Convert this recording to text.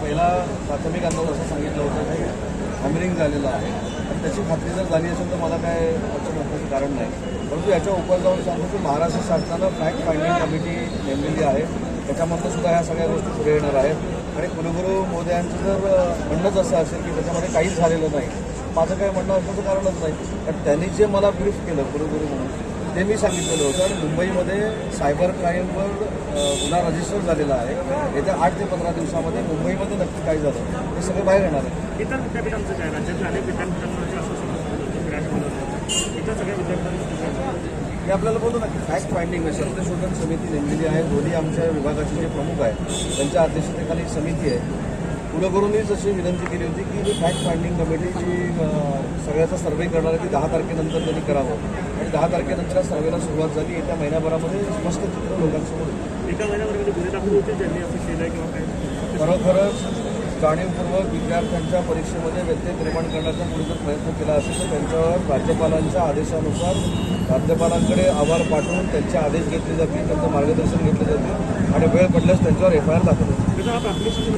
पहिला प्राथमिक अंदाज असं सांगितलं होतं की हॅमरिंग झालेलं आहे आणि त्याची खात्री जर झाली असेल तर मला काय अडचण होण्याचं कारण नाही. परंतु याच्या उपर जाऊन सांगतो की महाराष्ट्र शासनानं फॅक्ट फायंडिंग कमिटी नेमलेली आहे. त्याच्यामधनं सुद्धा ह्या सगळ्या गोष्टी पुढे येणार आहेत आणि कुलगुरू महोदयांचं जर म्हणणंच असं असेल की त्याच्यामध्ये काहीच झालेलं नाही, माझं काय म्हणणं असण्याचं कारणच नाही. कारण त्यांनी जे मला ब्रीफ केलं कुलगुरू म्हणून ते मी सांगितलेलं होतं आणि मुंबईमध्ये सायबर क्राईमवर गुन्हा रजिस्टर झालेला आहे. येत्या 8 ते 15 दिवसामध्ये मुंबईमध्ये नक्की काय झालं हे सगळं बाहेर येणार आहे. इतर विद्यापीठांचं काय राज्यातल्या अनेक विद्यापीठांना असं समजतं इतर सगळ्या विद्यापीठांचं मी आपल्याला बोलू ना की फॅक्ट फायंडिंग सत्यशोधन समिती नेमलेली आहे. दोन्ही आमच्या विभागाचे जे प्रमुख आहेत त्यांच्या अध्यक्षतेखाली समिती आहे. कुलगुरूंनीच अशी विनंती केली होती की ही फॅक्ट फायंडिंग कमिटीची सगळ्याचा सर्व्हे करणार आहे ती 10 तारखेनंतर त्यांनी करावं आणि 10 तारखेनंतर सर्व्हेला सुरुवात झाली. येत्या महिन्याभरामध्ये स्पष्ट चित्र लोकांसमोर एका महिन्यामध्ये गुन्हे दाखल होते त्यांनी असं केलं आहे किंवा काय खरोखरच जाणीवपूर्वक विद्यार्थ्यांच्या परीक्षेमध्ये व्यत्यय निर्माण करण्याचा पुढे जर प्रयत्न केला असेल तर त्यांच्यावर राज्यपालांच्या आदेशानुसार राज्यपालांकडे अहवाल पाठवून त्यांचे आदेश घेतले जातील, त्यांचं मार्गदर्शन घेतले जातील आणि वेळ पडल्यास त्यांच्यावर FIR दाखल होईल.